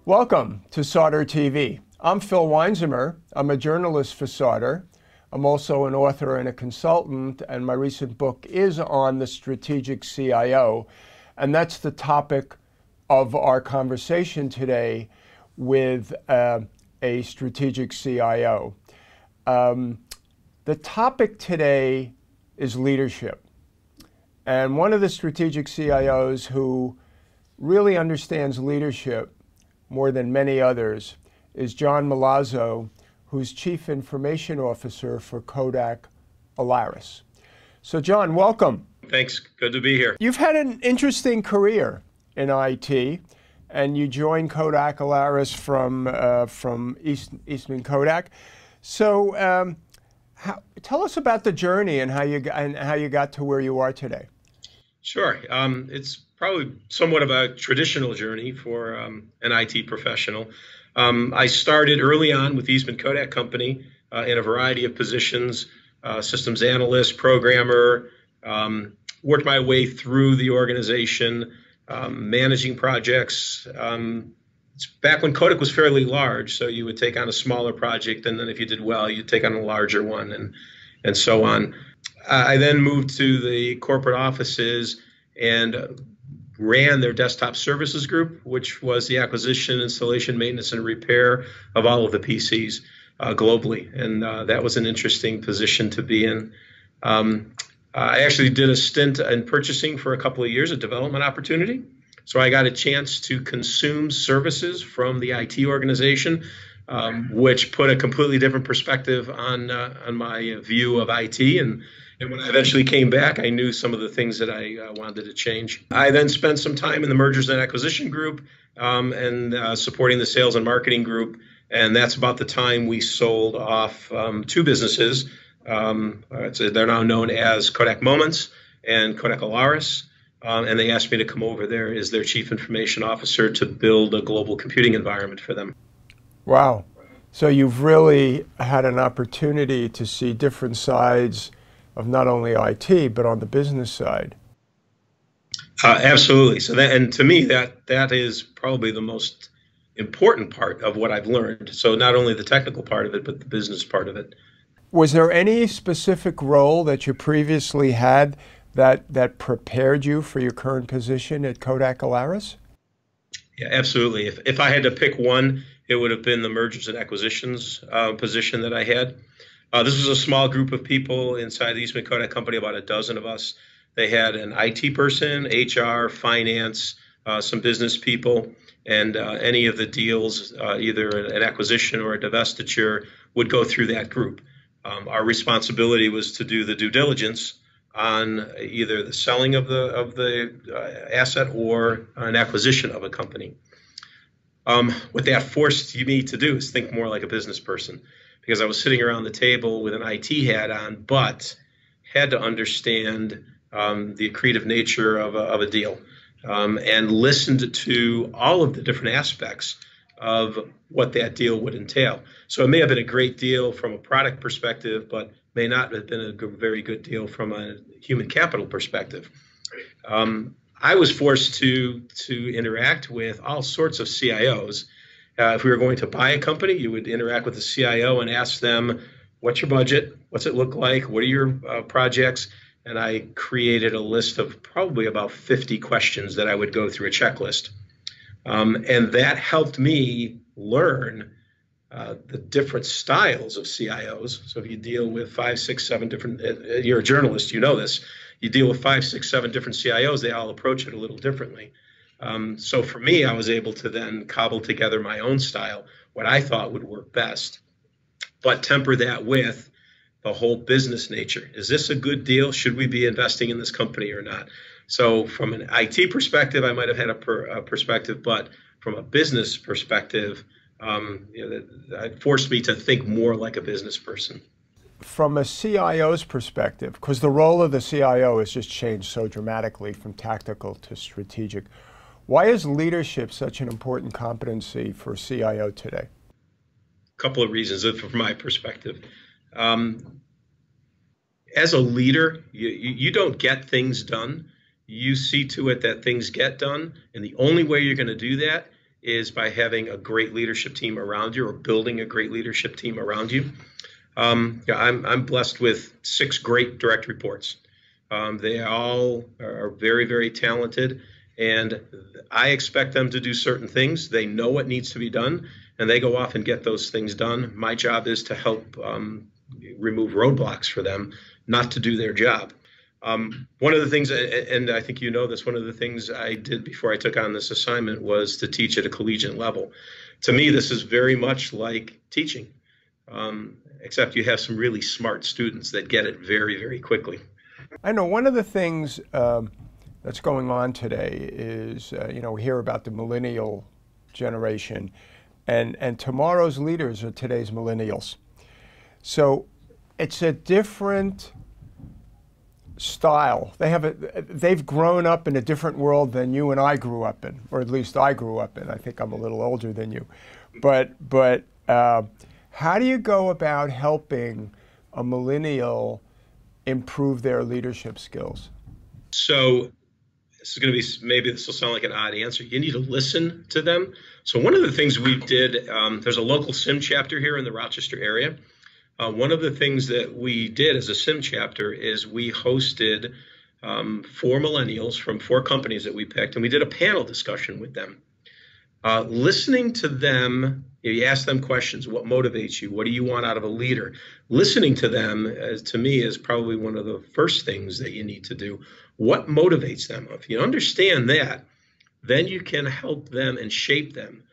Welcome to Sauder TV. I'm Phil Weinzimmer. I'm a journalist for Sauder. I'm also an author and a consultant, and my recent book is on the strategic CIO, and that's the topic of our conversation today with a strategic CIO. The topic today is leadership, and one of the strategic CIOs who really understands leadership more than many others is John Milazzo, who's Chief Information Officer for Kodak Alaris. So John, welcome. Thanks, good to be here. You've had an interesting career in IT, and you joined Kodak Alaris from Eastman Kodak. So tell us about the journey and how you got to where you are today. Sure. It's probably somewhat of a traditional journey for an IT professional. I started early on with Eastman Kodak Company in a variety of positions, systems analyst, programmer, worked my way through the organization, managing projects. It's back when Kodak was fairly large, so you would take on a smaller project, and then if you did well, you'd take on a larger one, and so on. I then moved to the corporate offices and ran their desktop services group, which was the acquisition, installation, maintenance, and repair of all of the PCs globally. And that was an interesting position to be in. I actually did a stint in purchasing for a couple of years, a development opportunity. So I got a chance to consume services from the IT organization, which put a completely different perspective on my view of IT. And when I eventually came back, I knew some of the things that I wanted to change. I then spent some time in the mergers and acquisition group and supporting the sales and marketing group. And that's about the time we sold off two businesses. They're now known as Kodak Moments and Kodak Alaris. And they asked me to come over there as their chief information officer to build a global computing environment for them. Wow. So you've really had an opportunity to see different sides of not only IT, but on the business side. Absolutely. So and to me, that is probably the most important part of what I've learned. So not only the technical part of it, but the business part of it. Was there any specific role that you previously had that prepared you for your current position at Kodak Alaris? Yeah, absolutely. If I had to pick one, it would have been the mergers and acquisitions position that I had. This was a small group of people inside the Eastman Kodak Company, about a dozen of us. They had an IT person, HR, finance, some business people, and any of the deals, either an acquisition or a divestiture, would go through that group. Our responsibility was to do the due diligence on either the selling of the asset or an acquisition of a company. What that forced me to do is think more like a business person, because I was sitting around the table with an IT hat on, but had to understand the accretive nature of a deal and listened to all of the different aspects of what that deal would entail. So it may have been a great deal from a product perspective, but may not have been a very good deal from a human capital perspective. I was forced to interact with all sorts of CIOs. If we were going to buy a company, you would interact with the CIO and ask them, what's your budget? What's it look like? What are your projects? And I created a list of probably about 50 questions that I would go through, a checklist. And that helped me learn the different styles of CIOs. So if you deal with 5, 6, 7 different, you're a journalist, you know this. You deal with 5, 6, 7 different CIOs, they all approach it a little differently. So for me, I was able to then cobble together my own style, what I thought would work best, but temper that with the whole business nature. Is this a good deal? Should we be investing in this company or not? So from an IT perspective, I might have had a perspective, but from a business perspective, it forced me to think more like a business person. From a CIO's perspective, because the role of the CIO has just changed so dramatically from tactical to strategic, why is leadership such an important competency for a CIO today? A couple of reasons from my perspective. As a leader, you don't get things done. You see to it that things get done. And the only way you're going to do that is by having a great leadership team around you, or building a great leadership team around you. Yeah, I'm blessed with 6 great direct reports. They all are very, very talented, and I expect them to do certain things. They know what needs to be done, and they go off and get those things done. My job is to help remove roadblocks for them not to do their job. One of the things, and I think you know this, one of the things I did before I took on this assignment was to teach at a collegiate level. To me, this is very much like teaching, except you have some really smart students that get it very, very quickly. I know one of the things that's going on today is, we hear about the millennial generation, and tomorrow's leaders are today's millennials. So it's a different style. They've grown up in a different world than you and I grew up in, or at least I grew up in. I think I'm a little older than you. But how do you go about helping a millennial improve their leadership skills? So this is going to be, maybe this will sound like an odd answer. You need to listen to them. So one of the things we did, there's a local SIM chapter here in the Rochester area. One of the things that we did as a SIM chapter is we hosted 4 millennials from 4 companies that we picked, and we did a panel discussion with them. Listening to them, you ask them questions. What motivates you? What do you want out of a leader? Listening to them, to me, is probably one of the first things that you need to do. What motivates them? If you understand that, then you can help them and shape them.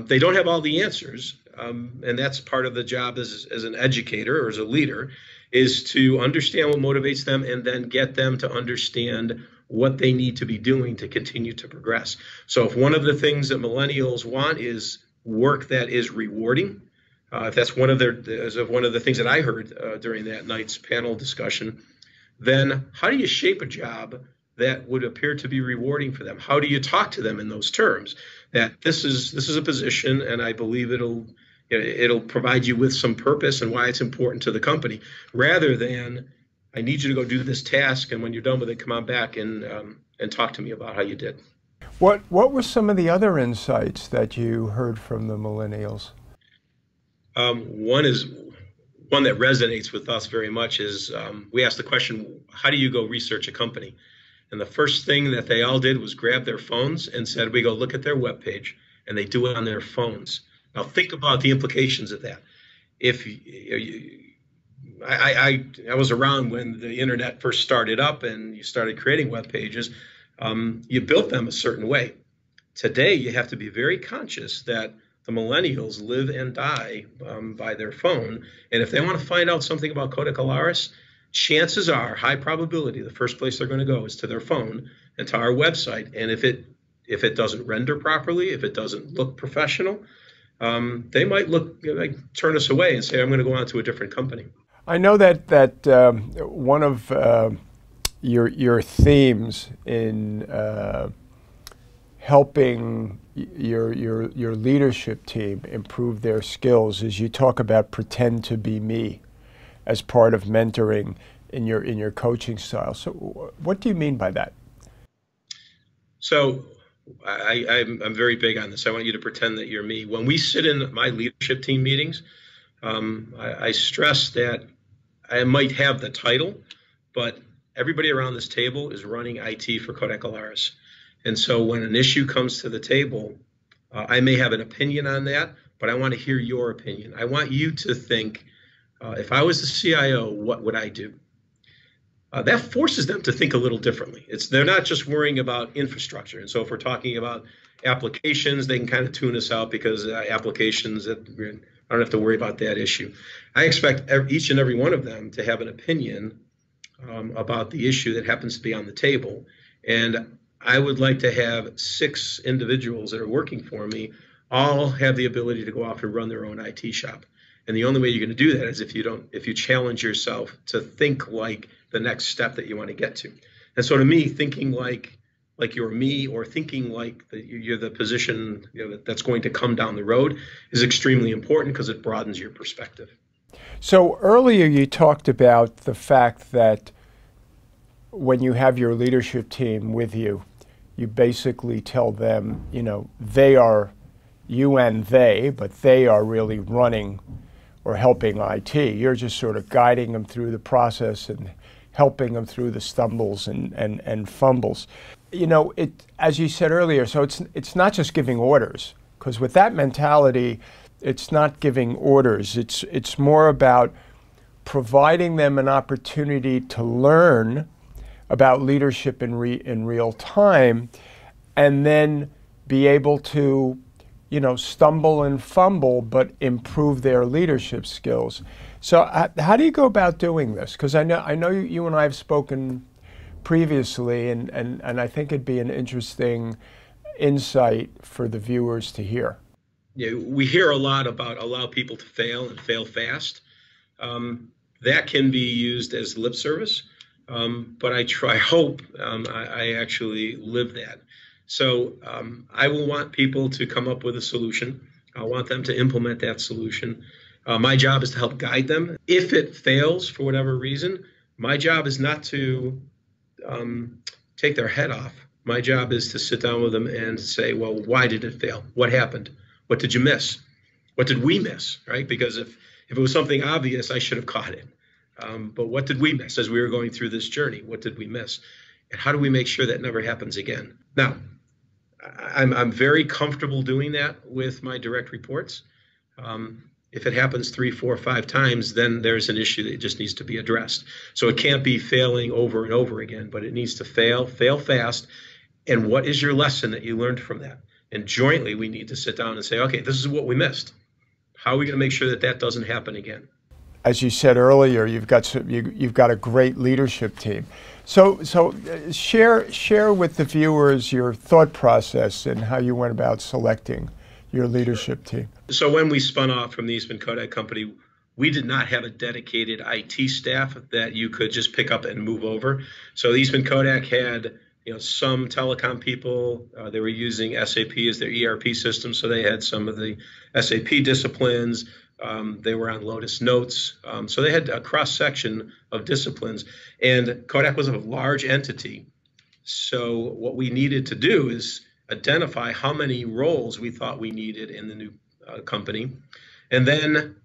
They don't have all the answers, and that's part of the job as an educator or as a leader, is to understand what motivates them and then get them to understand what they need to be doing to continue to progress. So if one of the things that millennials want is work that is rewarding, if that's one of the things that I heard during that night's panel discussion, then how do you shape a job that would appear to be rewarding for them? How do you talk to them in those terms? That this is a position, and I believe it'll provide you with some purpose and why it's important to the company, rather than I need you to go do this task, and when you're done with it, come on back and talk to me about how you did. What were some of the other insights that you heard from the millennials? One that resonates with us very much is we asked the question, how do you go research a company? And the first thing that they all did was grab their phones and said, we go look at their webpage, and they do it on their phones. Now think about the implications of that. If I was around when the internet first started up and you started creating web pages, you built them a certain way. Today, you have to be very conscious that the millennials live and die by their phone. And if they want to find out something about Coda Colaris, chances are, high probability, the first place they're going to go is to their phone and to our website. And if it doesn't render properly, if it doesn't look professional, they might turn us away and say, I'm going to go on to a different company. I know that one of your themes in helping your leadership team improve their skills is you talk about pretend to be me as part of mentoring in your coaching style. So what do you mean by that? So I'm very big on this. I want you to pretend that you're me. When we sit in my leadership team meetings, I stress that I might have the title, but everybody around this table is running IT for Coda Colaris. And so when an issue comes to the table, I may have an opinion on that, but I want to hear your opinion. I want you to think, if I was the CIO, what would I do? That forces them to think a little differently. They're not just worrying about infrastructure. And so if we're talking about applications, they can kind of tune us out because applications, I don't have to worry about that issue. I expect each and every one of them to have an opinion about the issue that happens to be on the table. And I would like to have 6 individuals that are working for me all have the ability to go off and run their own IT shop. And the only way you're going to do that is if you challenge yourself to think like the next step that you want to get to. And so to me, thinking like you're me, or thinking like you're the position that's going to come down the road, is extremely important because it broadens your perspective. So earlier you talked about the fact that when you have your leadership team with you, you basically tell them, they are you and they, but they are really running or helping IT. You're just sort of guiding them through the process and helping them through the stumbles and fumbles. You know, as you said earlier, so it's not just giving orders, because with that mentality, it's not giving orders. It's more about providing them an opportunity to learn about leadership in real time, and then be able to, you know, stumble and fumble, but improve their leadership skills. So how do you go about doing this? Because I know you and I have spoken previously, and I think it'd be an interesting insight for the viewers to hear. Yeah, we hear a lot about allow people to fail and fail fast. That can be used as lip service, but I hope I actually live that. So I will want people to come up with a solution. I want them to implement that solution. My job is to help guide them. If it fails for whatever reason, my job is not to take their head off. My job is to sit down with them and say, well, why did it fail? What happened? What did you miss? What did we miss, right? Because if it was something obvious, I should have caught it. But what did we miss as we were going through this journey? What did we miss? And how do we make sure that never happens again? Now, I'm very comfortable doing that with my direct reports. If it happens 3, 4, 5 times, then there's an issue that just needs to be addressed. So it can't be failing over and over again, but it needs to fail fast. And what is your lesson that you learned from that? And jointly, we need to sit down and say, okay, this is what we missed. How are we going to make sure that that doesn't happen again? As you said earlier, you've got a great leadership team. So share with the viewers your thought process and how you went about selecting your leadership team. So when we spun off from the Eastman Kodak company, we did not have a dedicated IT staff that you could just pick up and move over. So Eastman Kodak had, you know, some telecom people. They were using SAP as their ERP system, so they had some of the SAP disciplines. They were on Lotus Notes. So they had a cross-section of disciplines. And Kodak was a large entity. So what we needed to do is identify how many roles we thought we needed in the new company. And then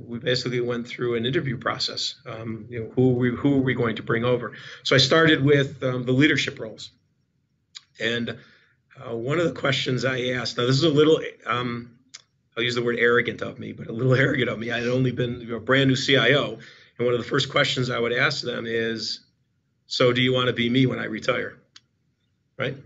we basically went through an interview process. You know, who are we going to bring over? So I started with the leadership roles. And one of the questions I asked, now this is a little, I'll use the word arrogant of me, but a little arrogant of me. I had only been a brand new CIO. And one of the first questions I would ask them is, so do you want to be me when I retire? Right?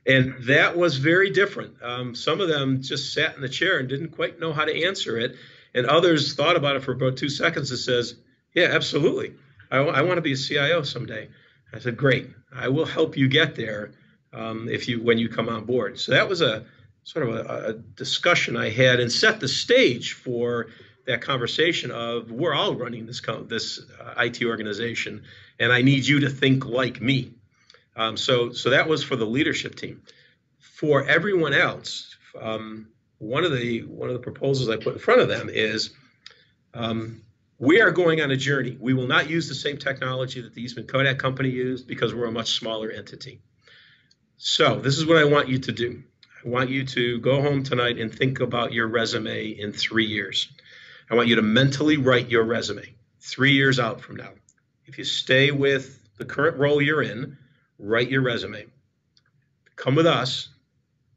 And that was very different. Some of them just sat in the chair and didn't quite know how to answer it. And others thought about it for about 2 seconds and says, yeah, absolutely. I want to be a CIO someday. I said, great. I will help you get there when you come on board. So that was a sort of a discussion I had and set the stage for that conversation of we're all running this IT organization, and I need you to think like me. So that was for the leadership team. For everyone else, one of the proposals I put in front of them is we are going on a journey. We will not use the same technology that the Eastman Kodak company used because we're a much smaller entity. So this is what I want you to do. I want you to go home tonight and think about your resume in 3 years. I want you to mentally write your resume 3 years out from now. If you stay with the current role you're in, write your resume. Come with us,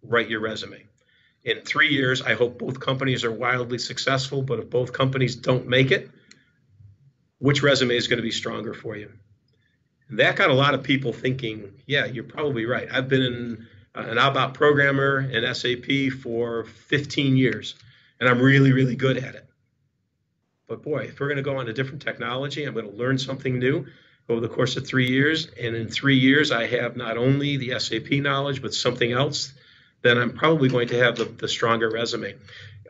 write your resume. In 3 years, I hope both companies are wildly successful, but if both companies don't make it, which resume is going to be stronger for you? And that got a lot of people thinking, yeah, you're probably right. I've been an ABAP programmer in SAP for 15 years, and I'm really, really good at it. But boy, if we're going to go on a different technology, I'm going to learn something new over the course of 3 years. And in 3 years, I have not only the SAP knowledge, but something else, then I'm probably going to have the stronger resume.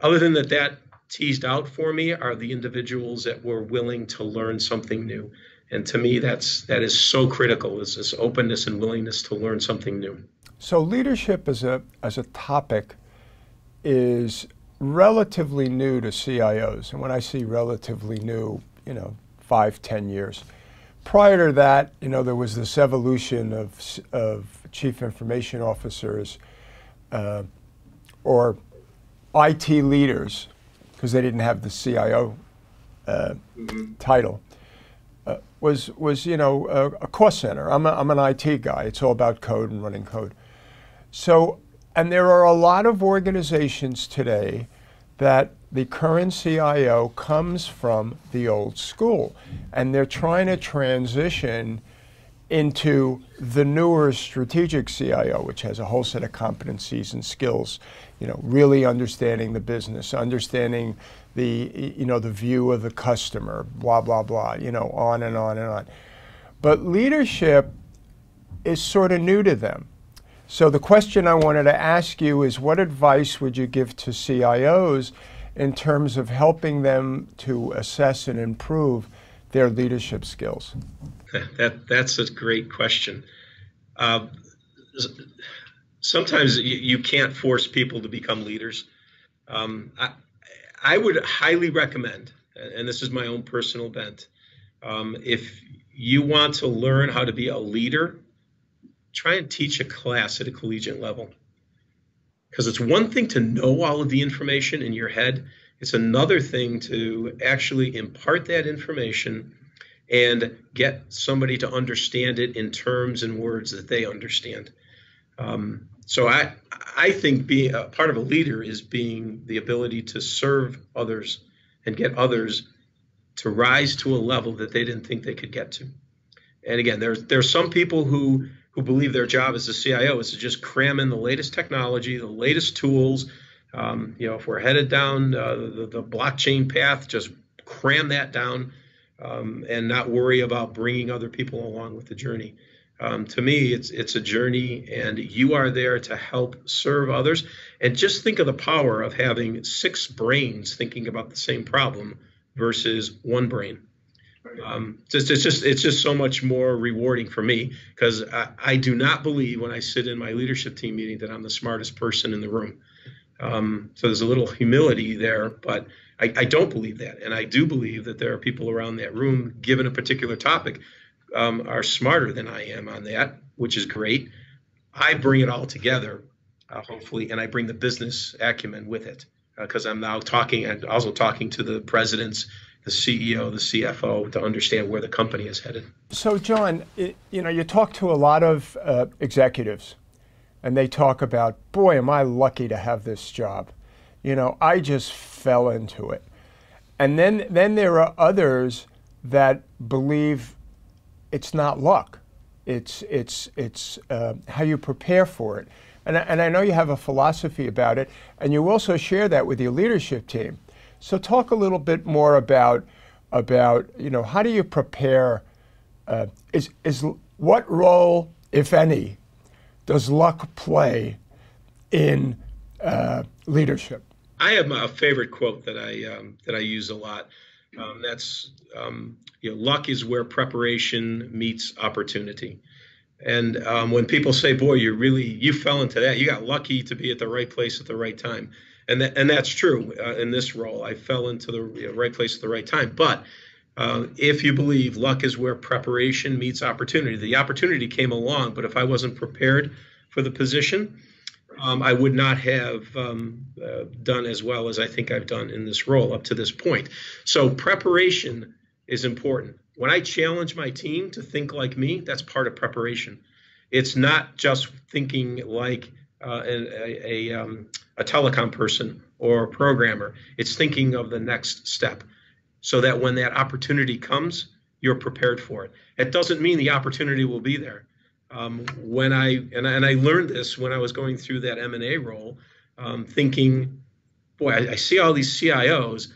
Other than that teased out for me are the individuals that were willing to learn something new. And to me, that is so critical, is this openness and willingness to learn something new. So leadership as a topic is relatively new to CIOs. And when I see relatively new, 5, 10 years. Prior to that, there was this evolution of chief information officers or IT leaders, because they didn't have the CIO title, was a cost center. I'm an IT guy. It's all about code and running code. So, and there are a lot of organizations today that the current CIO comes from the old school, and they're trying to transition into the newer strategic CIO, which has a whole set of competencies and skills, really understanding the business, understanding the view of the customer, blah, blah, blah, on and on and on. But leadership is sort of new to them. So the question I wanted to ask you is, what advice would you give to CIOs in terms of helping them to assess and improve their leadership skills? That's a great question. Sometimes you can't force people to become leaders. I would highly recommend, and this is my own personal bent, if you want to learn how to be a leader, try and teach a class at a collegiate level. Because it's one thing to know all of the information in your head. It's another thing to actually impart that information and get somebody to understand it in terms and words that they understand. So I think being a part of a leader is being the ability to serve others and get others to rise to a level that they didn't think they could get to. And again, there's some people who believe their job as a CIO is to just cram in the latest technology, the latest tools. If we're headed down the blockchain path, just cram that down and not worry about bringing other people along with the journey. To me, it's a journey, and you are there to help serve others. And just think of the power of having 6 brains thinking about the same problem versus 1 brain. It's just so much more rewarding for me, because I do not believe when I sit in my leadership team meeting that I'm the smartest person in the room. So there's a little humility there, but I don't believe that. And I do believe that there are people around that room, given a particular topic, are smarter than I am on that, which is great. I bring it all together, hopefully, and I bring the business acumen with it, because I'm now also talking to the presidents, the CEO, the CFO, to understand where the company is headed. So, John, you talk to a lot of executives, and they talk about, boy, am I lucky to have this job. I just fell into it. And then there are others that believe it's not luck. It's how you prepare for it. And I know you have a philosophy about it, and you also share that with your leadership team. So talk a little bit more about how do you prepare? What role, if any, does luck play in leadership? I have a favorite quote that I use a lot. That's luck is where preparation meets opportunity. And when people say, "Boy, you fell into that. You got lucky to be at the right place at the right time," and that's true in this role. I fell into the right place at the right time. But if you believe luck is where preparation meets opportunity, the opportunity came along. But if I wasn't prepared for the position, I would not have done as well as I think I've done in this role up to this point. So preparation is important. When I challenge my team to think like me, that's part of preparation. It's not just thinking like a telecom person or a programmer. It's thinking of the next step, so that when that opportunity comes, you're prepared for it. It doesn't mean the opportunity will be there. When I learned this when I was going through that M&A role, thinking, boy, I see all these CIOs.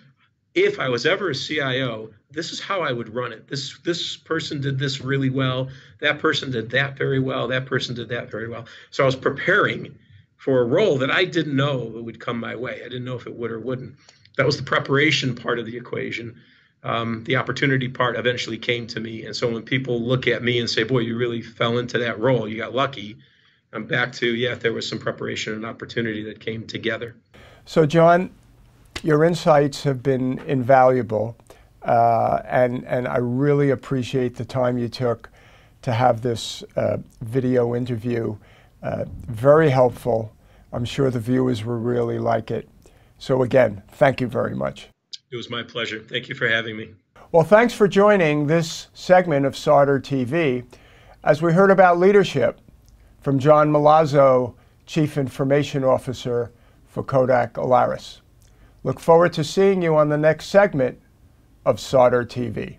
If I was ever a CIO, this is how I would run it. This person did this really well. That person did that very well. That person did that very well. So I was preparing for a role that I didn't know it would come my way. I didn't know if it would or wouldn't. That was the preparation part of the equation. The opportunity part eventually came to me. And so when people look at me and say, boy, you really fell into that role, you got lucky, I'm back to, yeah, there was some preparation and opportunity that came together. So, John, your insights have been invaluable, and I really appreciate the time you took to have this video interview. Very helpful. I'm sure the viewers will really like it. So again, thank you very much. It was my pleasure. Thank you for having me. Well, thanks for joining this segment of Sauder TV as we heard about leadership from John Milazzo, Chief Information Officer for Kodak Alaris. Look forward to seeing you on the next segment of Sauder TV.